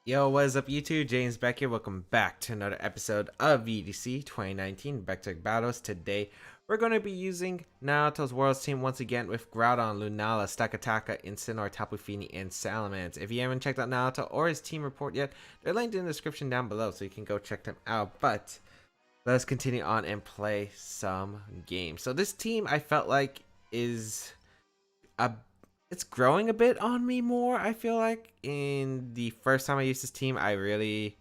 Yo, what is up YouTube? James Baek here. Welcome back to another episode of VGC 2019 Baek Battles. Today, we're going to be using Naruto's Worlds team once again with Groudon, Lunala, Stakataka, Incineroar, Tapu Fini, and Salamence. If you haven't checked out Naruto or his team report yet, they're linked in the description down below so you can go check them out. But let's continue on and play some games. So this team I felt like is a it's growing a bit on me more. I feel like in the first time I used this team, I really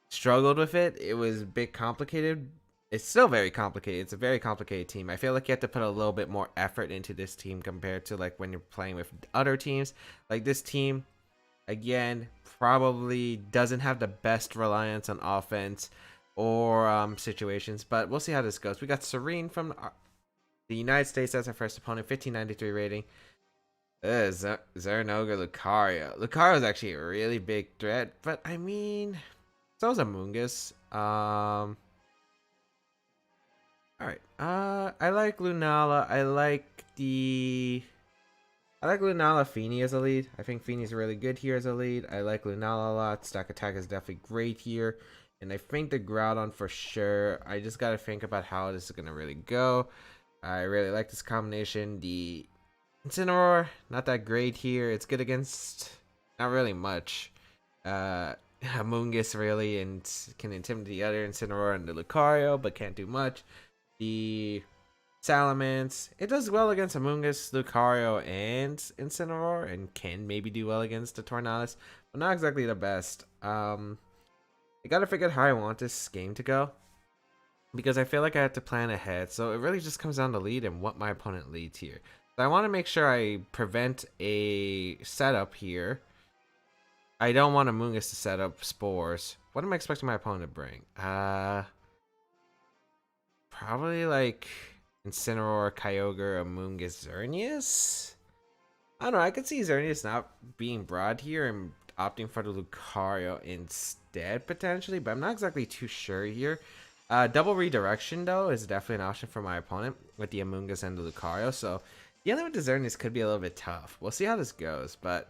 struggled with it. It was a bit complicated. It's still very complicated. It's a very complicated team. I feel like you have to put a little bit more effort into this team compared to like when you're playing with other teams. Like this team, again, probably doesn't have the best reliance on offense or situations, but we'll see how this goes. We got Serene from the United States as our first opponent, 1593 rating. Zernoga Lucario. Lucario is actually a really big threat, but I mean, so is Amoonguss. Alright. I like Lunala. I like Lunala Fini as a lead. I think Fini's really good here as a lead. I like Lunala a lot. Stack Attack is definitely great here. And I think the Groudon for sure. I just gotta think about how this is gonna really go. I really like this combination. The Incineroar, not that great here. It's good against not really much. Amoonguss really and can intimidate the other Incineroar and the Lucario, but can't do much. The Salamence, it does well against Amoonguss, Lucario, and Incineroar, and can maybe do well against the Tornadus, but not exactly the best. I gotta figure out how I want this game to go, because I feel like I have to plan ahead, so it really just comes down to lead and what my opponent leads here. So I want to make sure I prevent a setup here. I don't want Amoonguss to set up spores. What am I expecting my opponent to bring? Probably like Incineroar, Kyogre, Amoonguss, Xerneas? I don't know. I could see Xerneas not being broad here and opting for the Lucario instead, potentially. But I'm not exactly too sure here. Double redirection, though, is definitely an option for my opponent with the Amoonguss and the Lucario. So dealing with the Xerneas could be a little bit tough. We'll see how this goes, but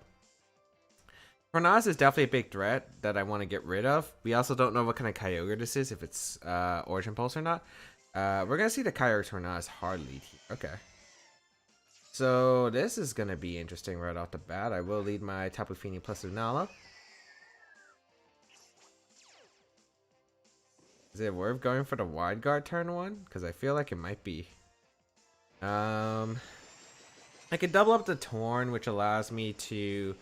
Tornadus is definitely a big threat that I want to get rid of. We also don't know what kind of Kyogre this is, if it's Origin Pulse or not. We're going to see the Kyogre Tornadus hard lead here. Okay. So this is going to be interesting right off the bat. I will lead my Tapu Fini plus Lunala. Is it worth going for the Wide Guard turn one? Because I feel like it might be. I could double up the Torn, which allows me to,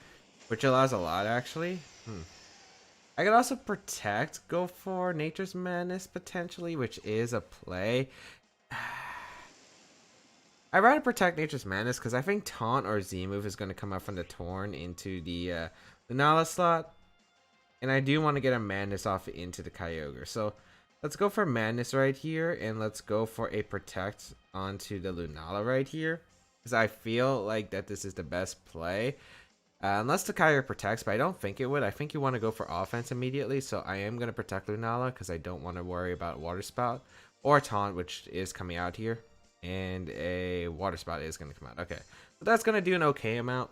which allows a lot actually. I could also protect, go for Nature's Madness potentially, which is a play. I'd rather protect Nature's Madness because I think Taunt or Z-Move is going to come up from the Torn into the Lunala slot. And I do want to get a Madness off into the Kyogre. So let's go for Madness right here, and let's go for a Protect onto the Lunala right here. Because I feel like that this is the best play. Unless the Kyogre protects, but I don't think it would. I think you want to go for offense immediately. So I am going to protect Lunala because I don't want to worry about Water Spout. Or Taunt, which is coming out here. And a Water Spout is going to come out. Okay. So that's going to do an okay amount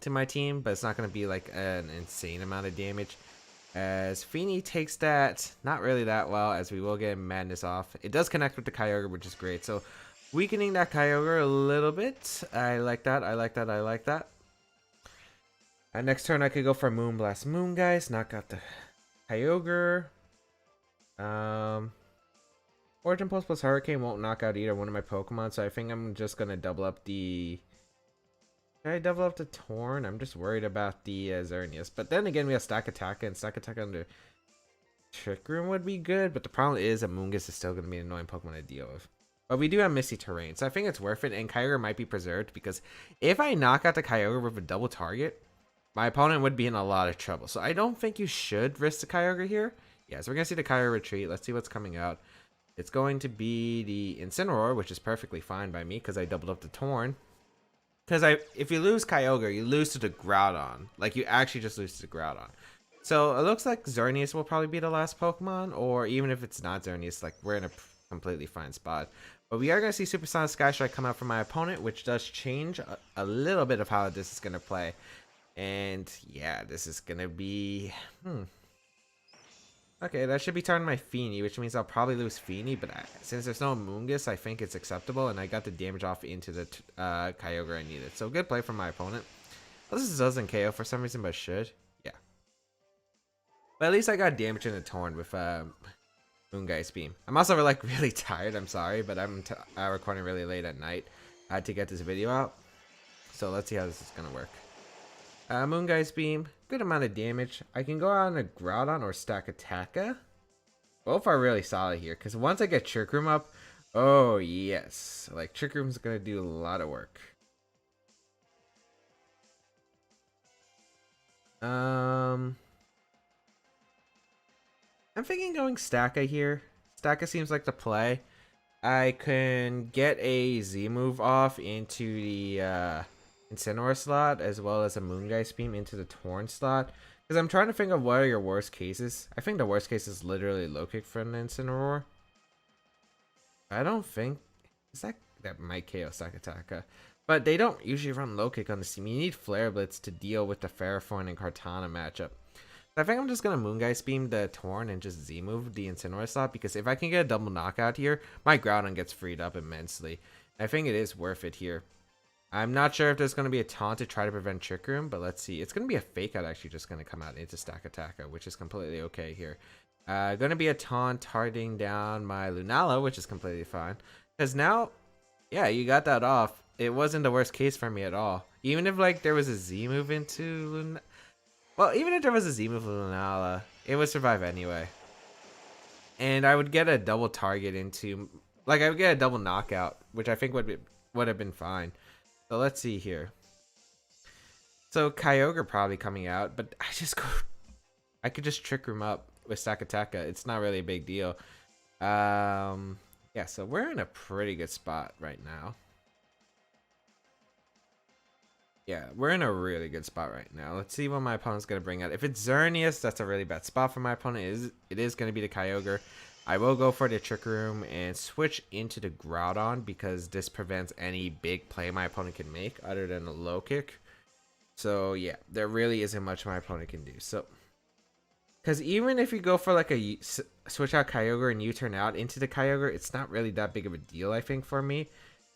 to my team. But it's not going to be like an insane amount of damage. As Fini takes that not really that well. As we will get Madness off. It does connect with the Kyogre, which is great. So weakening that Kyogre a little bit. I like that. I like that. I like that. Next turn, I could go for Moonblast Moongeist. Knock out the Kyogre. Origin Pulse plus Hurricane won't knock out either one of my Pokemon. So I think I'm just going to double up the... Should I double up the Torn? I'm just worried about the Xerneas. But then again, we have Stack Attack. And Stack Attack under Trick Room would be good. But the problem is Amoonguss is still going to be an annoying Pokemon to deal with. But we do have Misty Terrain, so I think it's worth it, and Kyogre might be preserved, because if I knock out the Kyogre with a double target, my opponent would be in a lot of trouble. So I don't think you should risk the Kyogre here. Yeah, so we're going to see the Kyogre retreat. Let's see what's coming out. It's going to be the Incineroar, which is perfectly fine by me, because I doubled up the Torn. Because if you lose Kyogre, you lose to the Groudon. Like, you actually just lose to the Groudon. So it looks like Xerneas will probably be the last Pokemon, or even if it's not Xerneas, like, we're in a completely fine spot. But we are going to see Supersonic Sky Strike come out from my opponent, which does change a little bit of how this is going to play. And yeah, this is gonna be okay, that should be turning my Feeny, which means I'll probably lose Feeny, but since there's no Moongus, I think it's acceptable, and I got the damage off into the Kyogre I needed. So good play from my opponent. Well, this doesn't KO for some reason, but should. Yeah. But at least I got damage in the Torn with Moongeist Beam. I'm also like really tired, I'm sorry, but I'm recording really late at night. I had to get this video out. So let's see how this is going to work. Moongeist Beam, good amount of damage. I can go out on a Groudon or Stakataka. Both are really solid here, because once I get Trick Room up, oh yes, like Trick Room's gonna do a lot of work. I'm thinking going Staka here. Staka seems like the play. I can get a Z move off into the Incineroar slot, as well as a Moongeist Beam into the Torn slot, because I'm trying to think of what are your worst cases. I think the worst case is literally low kick from the Incineroar. I don't think that might KO Sakataka, but they don't usually run low kick on the team. You need Flare Blitz to deal with the Ferrothorn and Kartana matchup. I think I'm just gonna Moongeist Beam the Torn and just Z move the Incineroar slot, because if I can get a double knockout here, my Groudon gets freed up immensely. I think it is worth it here. I'm not sure if there's going to be a taunt to try to prevent Trick Room, but let's see. It's going to be a Fake Out actually just going to come out into Stakataka, which is completely okay here. Going to be a taunt targeting down my Lunala, which is completely fine. Because now, yeah, you got that off. It wasn't the worst case for me at all. Even if like there was a Z move into Lunala. Well, even if there was a Z move with Lunala, it would survive anyway. And I would get a double target into, like I would get a double knockout, which I think would have been fine. So let's see here. So Kyogre probably coming out, but I could just Trick Room up with Sakataka. It's not really a big deal. Yeah, so we're in a pretty good spot right now. Yeah, we're in a really good spot right now. Let's see what my opponent's going to bring out. If it's Xerneas, that's a really bad spot for my opponent. It is going to be the Kyogre. I will go for the Trick Room and switch into the Groudon, because this prevents any big play my opponent can make other than a low kick. So yeah, there really isn't much my opponent can do. So, because even if you go for like a switch out Kyogre and U-turn out into the Kyogre, it's not really that big of a deal, I think, for me.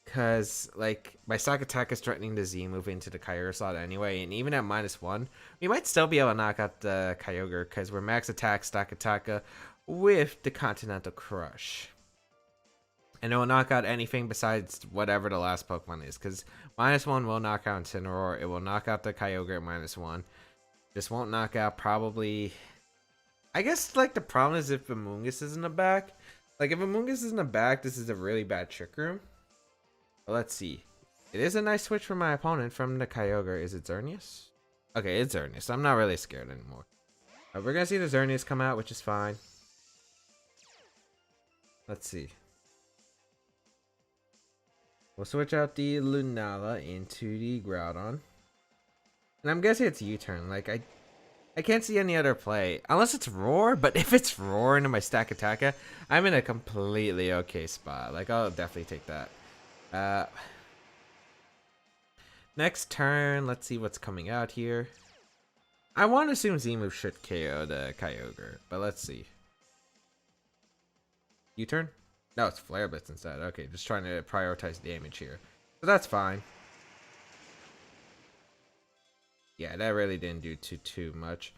Because like my Sakataka is threatening the Z move into the Kyogre slot anyway, and even at -1, we might still be able to knock out the Kyogre, because we're max attack Sakataka with the Continental Crush. And it will knock out anything besides whatever the last Pokemon is, because -1 will knock out Incineroar. It will knock out the Kyogre at -1. This won't knock out probably... I guess like the problem is if Amoonguss is in the back. Like if Amoonguss is in the back, this is a really bad Trick Room. But let's see. It is a nice switch for my opponent from the Kyogre. Is it Xerneas? Okay, it's Xerneas. I'm not really scared anymore. We're going to see the Xerneas come out, which is fine. Let's see. We'll switch out the Lunala into the Groudon. And I'm guessing it's U-turn. Like, I can't see any other play. Unless it's Roar, but if it's Roar into my Stakataka, I'm in a completely okay spot. Like, I'll definitely take that. Next turn, let's see what's coming out here. I want to assume Z-move should KO the Kyogre, but let's see. U-turn? No, it's Flare Blitz instead. Okay, just trying to prioritize damage here. So that's fine. Yeah, that really didn't do too much.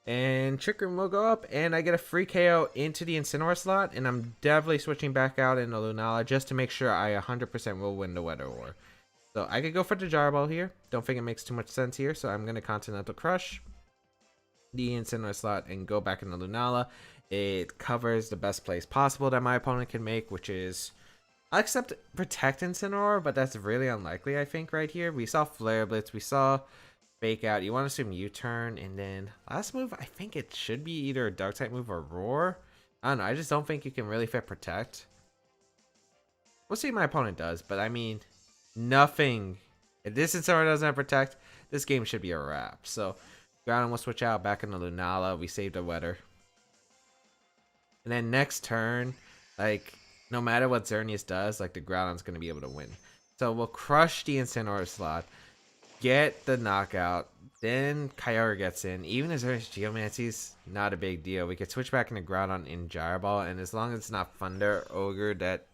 And Trick Room will go up, and I get a free KO into the Incineroar slot, and I'm definitely switching back out into Lunala just to make sure I 100% will win the Weather War. So I could go for the Jar Ball here. Don't think it makes too much sense here, so I'm going to Continental Crush the Incineroar slot and go back into Lunala. It covers the best plays possible that my opponent can make, which is... I'll accept Protect Incineroar, but that's really unlikely, I think, right here. We saw Flare Blitz, we saw Fake Out. You want to assume U-turn, and then last move, I think it should be either a Dark-type move or Roar. I don't know, I just don't think you can really fit Protect. We'll see what my opponent does, but I mean, nothing. If this Incineroar doesn't have Protect, this game should be a wrap. So, Groudon will switch out back into Lunala. We saved a Weather. And then next turn, like, no matter what Xerneas does, like, the Groudon's going to be able to win. So we'll crush the Incineroar slot, get the knockout, Then Kyogre gets in. Even as there's Geomancy's not a big deal. We could switch back into Groudon in Gyro Ball, and as long as it's not Thunder Ogre that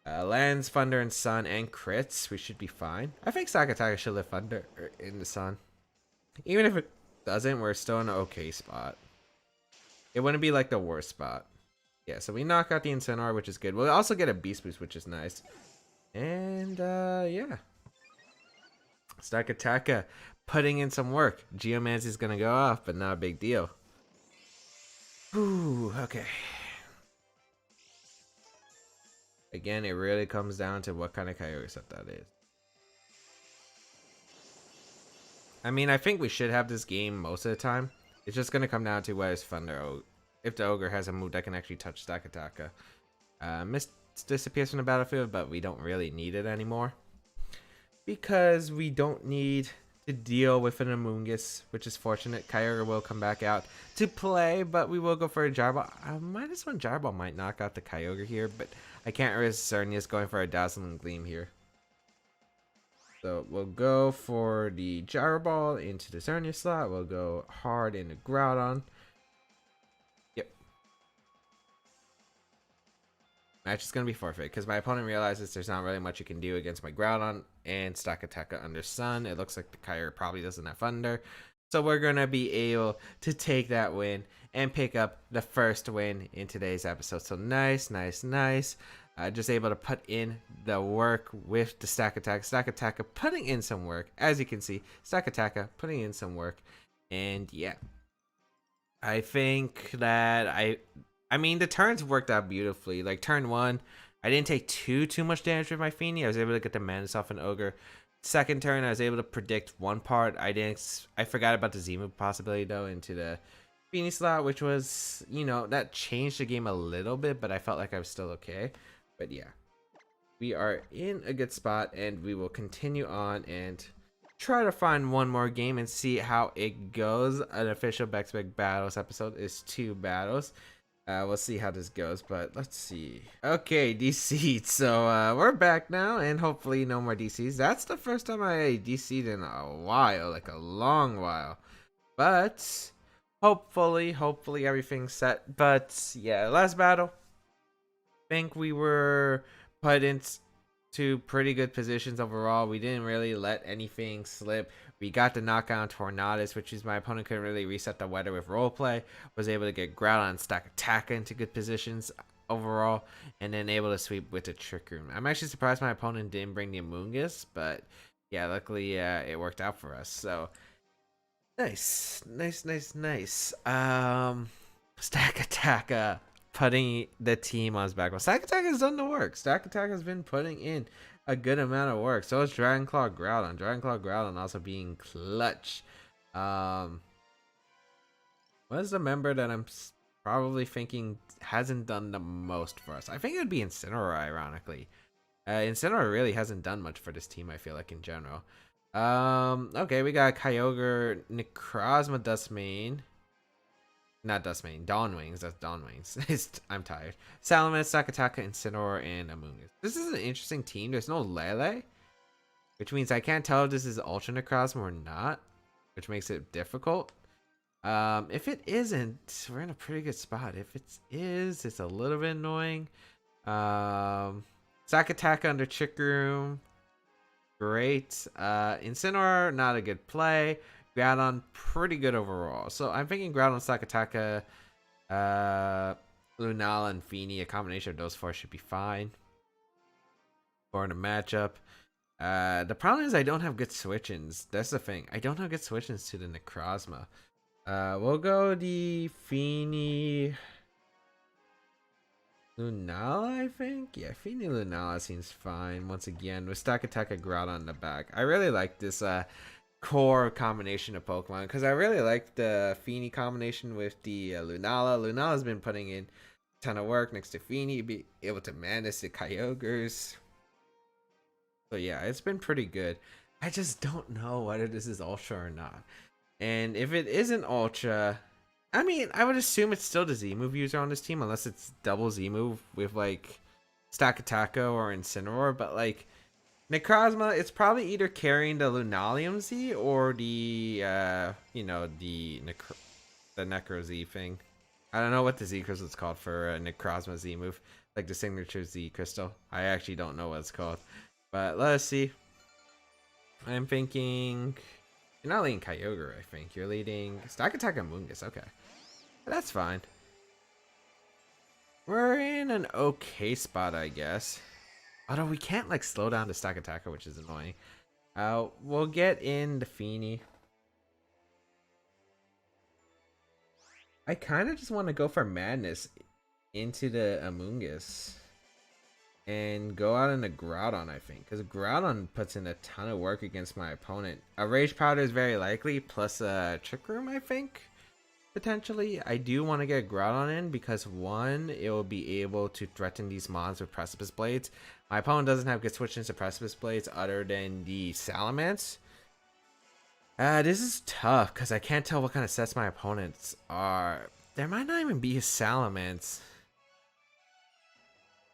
lands Thunder and Sun and crits, we should be fine. I think Sakataka should live Thunder in the Sun. Even if it doesn't, we're still in an okay spot. It wouldn't be like the worst spot. Yeah, so we knock out the Incineroar, which is good. We'll also get a Beast Boost, which is nice. And yeah. Sakataka putting in some work. Geomancy's gonna go off, but not a big deal. Ooh, okay. Again, it really comes down to what kind of Kyogre set that is. I mean, I think we should have this game most of the time. It's just gonna come down to whether it's Thunder Ogre. If the Ogre has a move that can actually touch Sakataka. Mist disappears from the battlefield, but we don't really need it anymore. Because we don't need to deal with an Amoonguss, which is fortunate. Kyogre will come back out to play, but we will go for a Gyro Ball. -1 Gyro Ball might knock out the Kyogre here, but I can't risk Xerneas going for a Dazzling Gleam here. So we'll go for the Gyro Ball into the Xerneas slot. We'll go hard into Groudon. Yep. Match is going to be forfeit because my opponent realizes there's not really much you can do against my Groudon and Sakataka under Sun. It looks like the Kyogre probably doesn't have Thunder. So we're going to be able to take that win and pick up the first win in today's episode. So nice, nice, nice. Just able to put in the work with the Sakataka. Sakataka putting in some work. As you can see, Sakataka putting in some work. And yeah. I think that I mean, the turns worked out beautifully. Like turn 1, I didn't take too much damage with my Feeny. I was able to get the Mantis off an Ogre. Second turn, I was able to predict one part. I forgot about the Z-move possibility though into the Feeny slot, which was, you know, that changed the game a little bit, but I felt like I was still okay. But yeah, we are in a good spot, and we will continue on and try to find one more game and see how it goes. An official Baek Battles episode is 2 battles. We'll see how this goes, but let's see. Okay, DC'd. So we're back now, and hopefully no more DCs. That's the first time I DC'd in a while, like a long while. But hopefully everything's set. But yeah, last battle, I think we were put into pretty good positions overall. We didn't really let anything slip. We got the knockout Tornadus, which is my opponent couldn't really reset the weather with roleplay. Was able to get Groudon and Sakataka into good positions overall, and then able to sweep with the Trick Room. I'm actually surprised my opponent didn't bring the Amoonguss, but yeah, luckily it worked out for us. So nice. Sakataka putting the team on his back. Well, Sakataka has done the work. Sakataka has been putting in a good amount of work. So is Dragon Claw Groudon. Dragon Claw Groudon also being clutch. What is the member that I'm probably thinking hasn't done the most for us? I think it would be Incineroar, ironically. Incineroar really hasn't done much for this team, I feel like, in general. Okay, we got Kyogre, Necrozma-DW. Not Dustmane, Dawnwings. That's Dawnwings. I'm tired. Salamence, Sakataka, Incineroar, and Amoonguss. This is an interesting team. There's no Lele, which means I can't tell if this is Ultra Necrozma or not, which makes it difficult. If it isn't, we're in a pretty good spot. If it is, it's a little bit annoying. Sakataka under Trick Room. Great. Incineroar, not a good play. Groudon, pretty good overall. So I'm thinking Groudon, Sakataka, Lunala, and Feeny. A combination of those 4 should be fine for the matchup. The problem is I don't have good switch-ins. That's the thing. I don't have good switch-ins to the Necrozma. We'll go the Feeny Lunala, I think. Yeah, Feeny Lunala seems fine. Once again, with Sakataka Groudon in the back. I really like this core combination of Pokemon because I really like the Feeny combination with the Lunala. Lunala's been putting in a ton of work next to Feeny, be able to manage the Kyogres. So yeah, it's been pretty good. I just don't know whether this is Ultra or not. And if it isn't Ultra, I mean, I would assume it's still the Z-move user on this team unless it's double Z-move with like Sakataka or Incineroar, but like Necrozma, it's probably either carrying the Lunalium Z or the you know, the Necro Z thing. I don't know what the Z crystal is called for a Necrozma Z move, like the signature Z crystal. I actually don't know what it's called, but let's see. I'm thinking you're not leading Kyogre. I think you're leading Stack Attack and Mungus. Okay, that's fine. We're in an okay spot, I guess. Although we can't like slow down the Stack Attacker, which is annoying. We'll get in the Feeny. I kind of just want to go for Madness into the Amoonguss and go out in the Groudon, I think, because Groudon puts in a ton of work against my opponent. A Rage Powder is very likely, plus a Trick Room, I think, potentially. I do want to get Groudon in because, one, it will be able to threaten these mons with Precipice Blades. My opponent doesn't have good switch into Precipice Blades other than the Salamence. This is tough because I can't tell what kind of sets my opponents are. There might not even be a Salamence.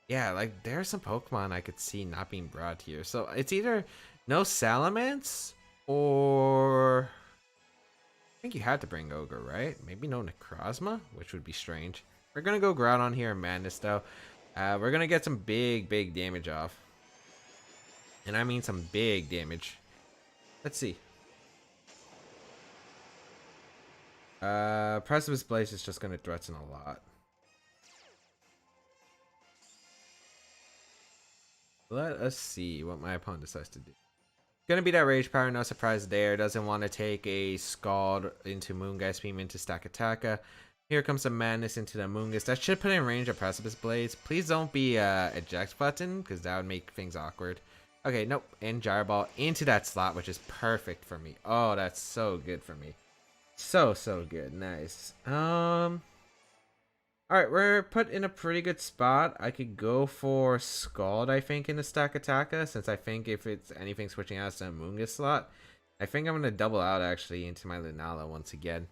Yeah, like there are some Pokemon I could see not being brought here. So it's either no Salamence or I think you had to bring Ogre, right? Maybe no Necrozma, which would be strange. We're gonna go Groudon here in Madness though. We're gonna get some big damage off. And I mean some big damage. Let's see. Precipice Blaze is just gonna threaten a lot. Let us see what my opponent decides to do. Gonna be that Rage Power, no surprise there. Doesn't want to take a Scald into Moongeist Beam into Stack Attacker. Here comes some Madness into the Moongeist. That should put in range of Precipice Blades. Please don't be eject button, because that would make things awkward. Okay, nope. And Gyro Ball into that slot, which is perfect for me. Oh, that's so good for me. So good. Nice. Alright, we're put in a pretty good spot. I could go for Scald, I think, in the Stack Attacker, since I think if it's anything switching out to a Moongus slot. I think I'm going to double out, actually, into my Lunala once again.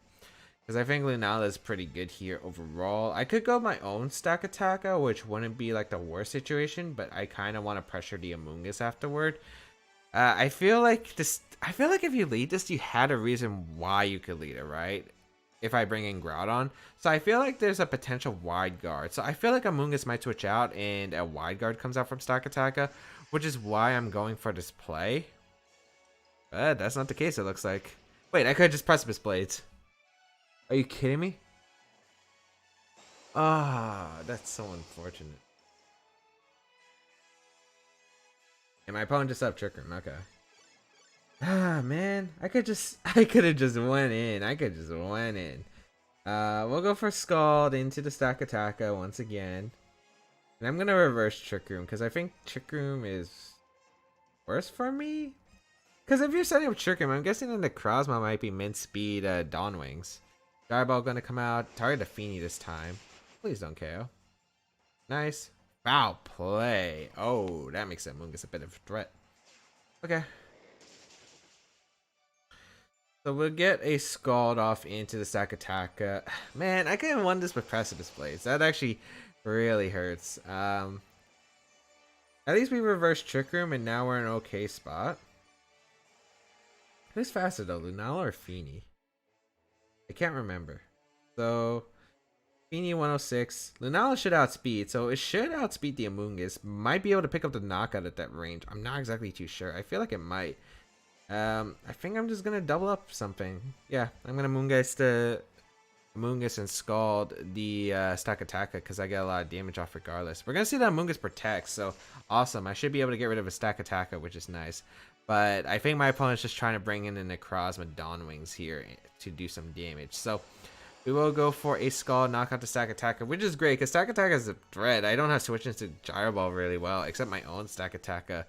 Because I think Lunala is pretty good here overall. I could go my own Stack Attacker, which wouldn't be, like, the worst situation, but I kind of want to pressure the Amoonguss afterward. I feel like if you lead this, you had a reason why you could lead it, right? If I bring in Groudon. So I feel like there's a potential wide guard. So I feel like Amoonguss might switch out and a wide guard comes out from Stack Attacker, which is why I'm going for this play. But that's not the case, it looks like. Wait, I could just Precipice Blades. Are you kidding me? Ah, that's so unfortunate. And my opponent just up Trick Room, okay. Ah, man, I could have just went in. We'll go for Scald into the Stack Attacker once again. And I'm gonna reverse Trick Room because I think Trick Room is worse for me. Because if you're setting up Trick Room, I'm guessing that the Necrozma might be mint speed Dawn Wings. Gyro Ball gonna come out. Target the Feeny this time. Please don't KO. Nice. Foul play. Oh, that makes that Moongus a bit of a threat. Okay. So we'll get a Scald off into the Stack Attack. Man, I could have won this with Precipice Blades. That actually really hurts. At least we reversed Trick Room and now we're in an okay spot. Who's faster though, Lunala or Feeny? I can't remember. So, Feeny 106. Lunala should outspeed, so it should outspeed the Amoonguss. Might be able to pick up the knockout at that range. I'm not exactly too sure. I feel like it might. I think I'm just gonna double up something. Yeah, I'm gonna Moongeist the Amoonguss and Scald the Stack Attacker because I get a lot of damage off regardless. We're gonna see that Amoonguss protects, so awesome. I should be able to get rid of a Stack Attacker, which is nice. But I think my opponent's just trying to bring in the Necrozma Dawn Wings here to do some damage. So we will go for a Scald, knock out the Stack Attacker, which is great because Stack Attacker is a threat. I don't have switch into Gyro Ball really well, except my own Stack Attacker.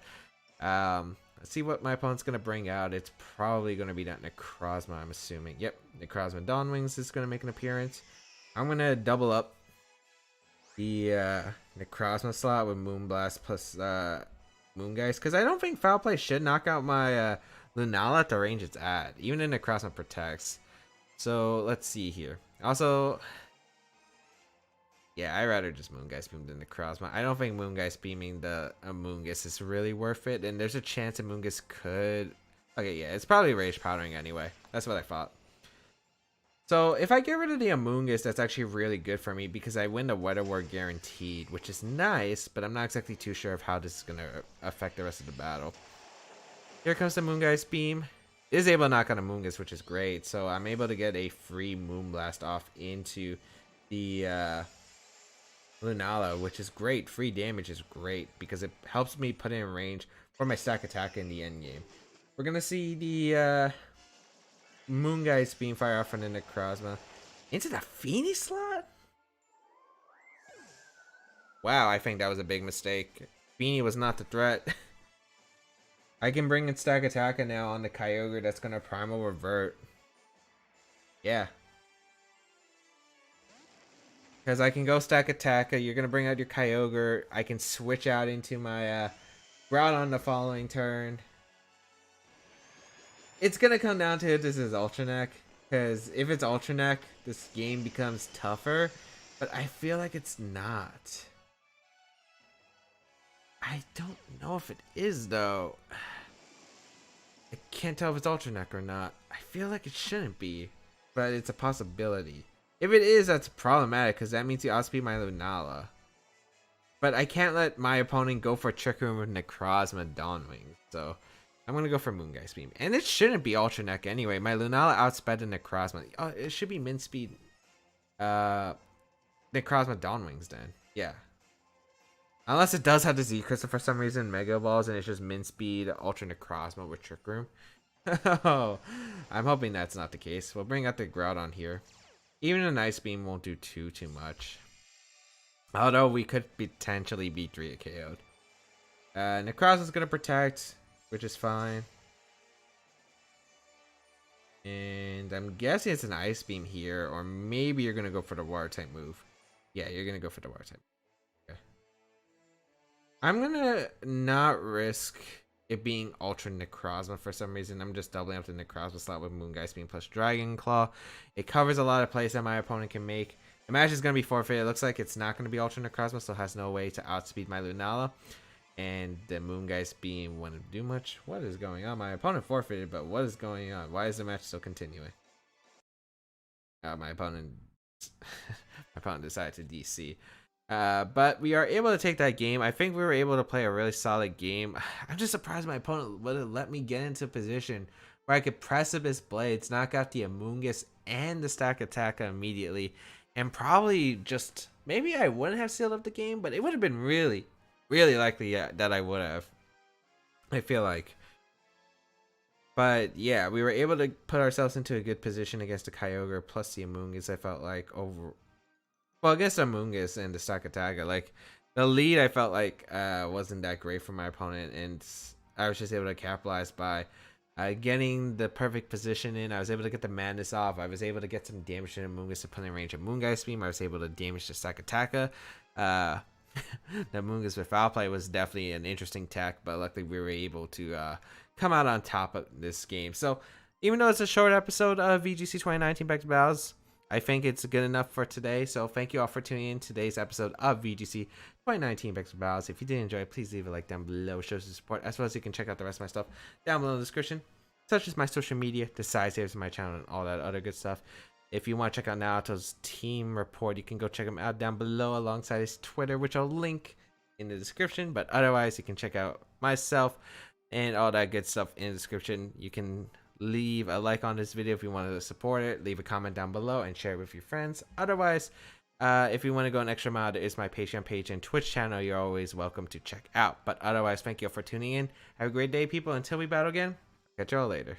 Let's see what my opponent's going to bring out. It's probably going to be that Necrozma, I'm assuming. Yep, Necrozma Dawn Wings is going to make an appearance. I'm going to double up the Necrozma slot with Moonblast plus Moongeist, because I don't think Foul Play should knock out my Lunala at the range it's at, even if Necrozma protects. So let's see here. Also, Yeah, I'd rather just Moongeist Beam than Necrozma. I don't think Moongeist Beaming the Amoonguss is really worth it, and there's a chance Amoonguss could... Okay, yeah, it's probably Rage Powdering anyway. That's what I thought. So if I get rid of the Amoonguss, that's actually really good for me because I win the Weather War guaranteed, which is nice, but I'm not exactly too sure of how this is going to affect the rest of the battle. Here comes the Moongeist Beam. It is able to knock out a Amoonguss, which is great, so I'm able to get a free Moonblast off into the Lunala, which is great. Free damage is great because it helps me put in range for my stack attack in the end game. We're going to see the... Moongeist Beam fire off from the Necrozma into the Feeny slot. Wow, I think that was a big mistake. Feeny was not the threat. I can bring in Stack Attacker now on the Kyogre. That's gonna Primal Revert. Yeah, because I can go Stack Attacker. You're gonna bring out your Kyogre. I can switch out into my Groudon the following turn. It's gonna come down to if this is Ultra Neck, because if it's Ultra Neck, this game becomes tougher, but I feel like it's not. I don't know if it is, though. I can't tell if it's Ultra Neck or not. I feel like it shouldn't be, but it's a possibility. If it is, that's problematic, because that means you outspeed my Lunala. But I can't let my opponent go for Trick Room with Necrozma-DW, so... I'm going to go for Moongeist Beam. And it shouldn't be Ultra Neck anyway. My Lunala outsped the Necrozma. Oh, it should be min speed. Necrozma-DW then. Yeah. Unless it does have the Z Crystal for some reason. Mega Balls and it's just min speed Ultra Necrozma with Trick Room. Oh, I'm hoping that's not the case. We'll bring out the Groudon here. Even a Nice Beam won't do too much. Although we could potentially be 3 KO'd. Necrozma's going to protect, which is fine. And I'm guessing it's an Ice Beam here, or maybe you're going to go for the Water type move. Yeah, you're going to go for the Water type. Okay. I'm going to not risk it being Ultra Necrozma for some reason. I'm just doubling up the Necrozma slot with Moongeist Beam plus Dragon Claw. It covers a lot of plays that my opponent can make. The match is going to be forfeit. It looks like it's not going to be Ultra Necrozma, so it has no way to outspeed my Lunala. And the Moongeist Beam wouldn't do much. What is going on? My opponent forfeited, but what is going on? Why is the match still continuing? My opponent decided to DC. But we are able to take that game. I think we were able to play a really solid game. I'm just surprised my opponent would have let me get into a position where I could Precipice Blades, knock out the Amoonguss and the Stack Attacker immediately. And probably just, maybe I wouldn't have sealed up the game, but it would have been really likely that I would have, I feel like. But yeah, we were able to put ourselves into a good position against the Kyogre plus the Amoonguss. I felt like against Amoonguss and the Stack Attacker, like the lead I felt like wasn't that great for my opponent, and I was just able to capitalize by getting the perfect position in. I was able to get the Madness off. I was able to get some damage to the Amoonguss to put in range of Moongeist Beam. I was able to damage the Stack Attacker. The Amoonguss with Foul Play was definitely an interesting tech, but luckily we were able to come out on top of this game. So even though it's a short episode of VGC 2019 Back to Battles, I think it's good enough for today. So thank you all for tuning in to today's episode of VGC 2019 Back to Battles. If you did enjoy it, please leave a like down below. It shows your support, as well as you can check out the rest of my stuff down below in the description, such as my social media, the side saves of my channel, and all that other good stuff. If you want to check out Naoto's team report, you can go check him out down below alongside his Twitter, which I'll link in the description. But otherwise, you can check out myself and all that good stuff in the description. You can leave a like on this video if you wanted to support it. Leave a comment down below and share it with your friends. Otherwise, if you want to go an extra mile, there is my Patreon page and Twitch channel you're always welcome to check out. But otherwise, thank you all for tuning in. Have a great day, people. Until we battle again, catch y'all later.